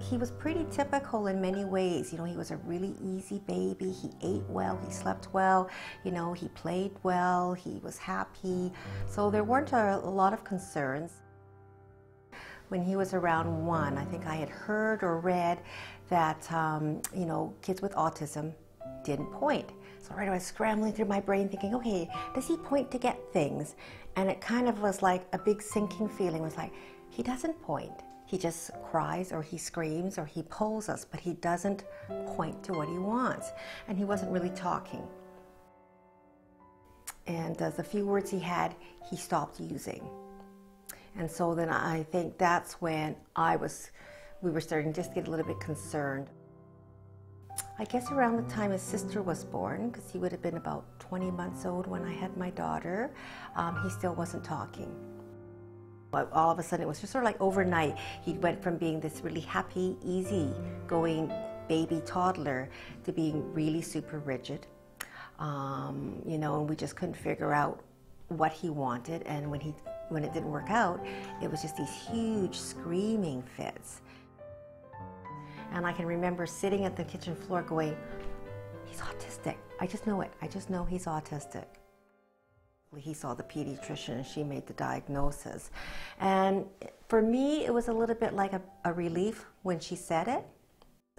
He was pretty typical in many ways. You know, he was a really easy baby. He ate well, he slept well, you know, he played well, he was happy. So there weren't a lot of concerns. When he was around 1, I think I had heard or read that, you know, kids with autism didn't point. So right away I was scrambling through my brain thinking, okay, does he point to get things? And it kind of was like a big sinking feeling. It was like, he doesn't point. He just cries or he screams or he pulls us, but he doesn't point to what he wants. And he wasn't really talking. And the few words he had, he stopped using. And so then I think that's when we were starting just to get a little bit concerned. I guess around the time his sister was born, because he would have been about 20 months old when I had my daughter, he still wasn't talking. But all of a sudden, it was just sort of like overnight, he went from being this really happy, easy-going baby toddler to being really super rigid. You know, and we just couldn't figure out what he wanted, and when it didn't work out, it was just these huge screaming fits. And I can remember sitting at the kitchen floor going, he's autistic. I just know it. I just know he's autistic. He saw the pediatrician and she made the diagnosis. And for me, it was a little bit like a relief when she said it.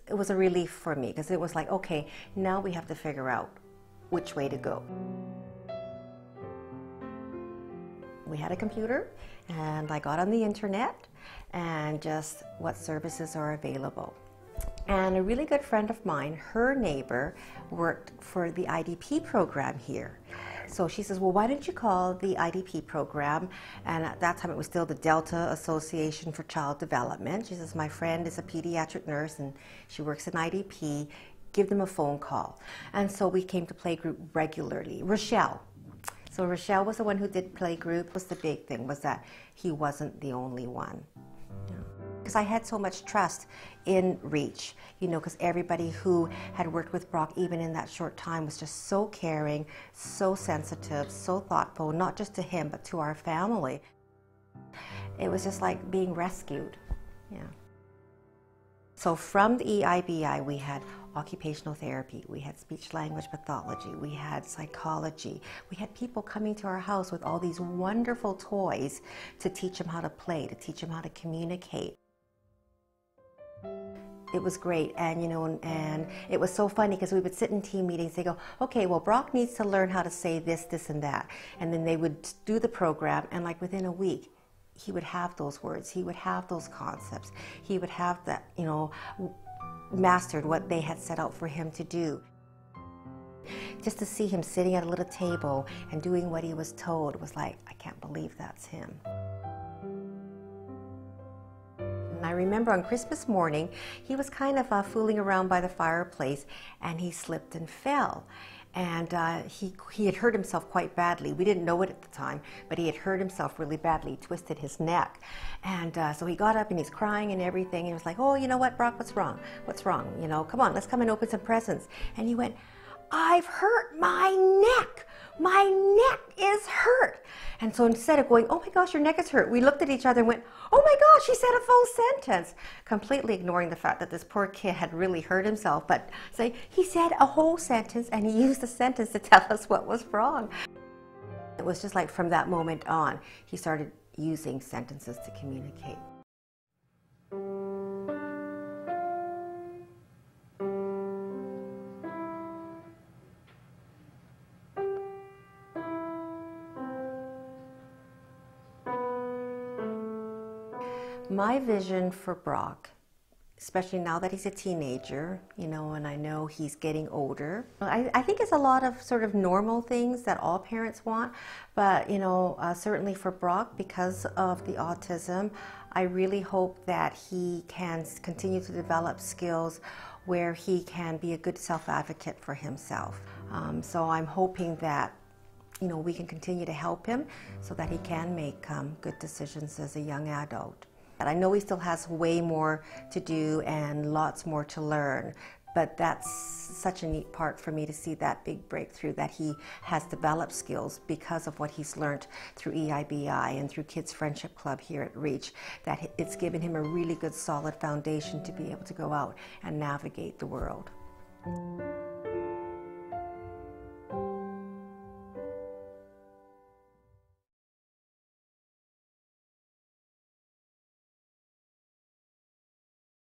It was a relief for me because it was like, okay, now we have to figure out which way to go. We had a computer and I got on the internet and just what services are available. And a really good friend of mine, her neighbor, worked for the IDP program here. So she says, well, why don't you call the IDP program? And at that time it was still the Delta Association for Child Development. She says, my friend is a pediatric nurse and she works in IDP. Give them a phone call. And so we came to playgroup regularly. Rochelle. So Rochelle was the one who did playgroup. Was the big thing, was that he wasn't the only one. Because I had so much trust in Reach, you know, because everybody who had worked with Brock, even in that short time, was just so caring, so sensitive, so thoughtful, not just to him, but to our family. It was just like being rescued, yeah. So from the EIBI, we had occupational therapy, we had speech-language pathology, we had psychology, we had people coming to our house with all these wonderful toys to teach them how to play, to teach them how to communicate. It was great, and you know, and it was so funny because we would sit in team meetings. They go, okay, well, Brock needs to learn how to say this, this, and that, and then they would do the program, and like within a week, he would have those words, he would have those concepts, he would have that, you know, mastered what they had set out for him to do. Just to see him sitting at a little table and doing what he was told was like, I can't believe that's him. And I remember on Christmas morning, he was kind of fooling around by the fireplace and he slipped and fell. And he had hurt himself quite badly. We didn't know it at the time, but he had hurt himself really badly. He twisted his neck. And so he got up and he's crying and everything. And he was like, oh, you know what, Brock, what's wrong? What's wrong? You know, come on, let's come and open some presents. And he went, I've hurt my neck. My neck is hurt. And so instead of going, oh my gosh, your neck is hurt, we looked at each other and went, oh my gosh, he said a full sentence. Completely ignoring the fact that this poor kid had really hurt himself, but saying, he said a whole sentence and he used the sentence to tell us what was wrong. It was just like from that moment on, he started using sentences to communicate. My vision for Brock, especially now that he's a teenager, you know, and I know he's getting older, I think it's a lot of sort of normal things that all parents want, but, you know, certainly for Brock, because of the autism, I really hope that he can continue to develop skills where he can be a good self-advocate for himself. So I'm hoping that, you know, we can continue to help him so that he can make good decisions as a young adult. I know he still has way more to do and lots more to learn, But that's such a neat part for me to see that big breakthrough, that he has developed skills because of what he's learned through EIBI and through Kids Friendship Club here at REACH, that it's given him a really good solid foundation to be able to go out and navigate the world.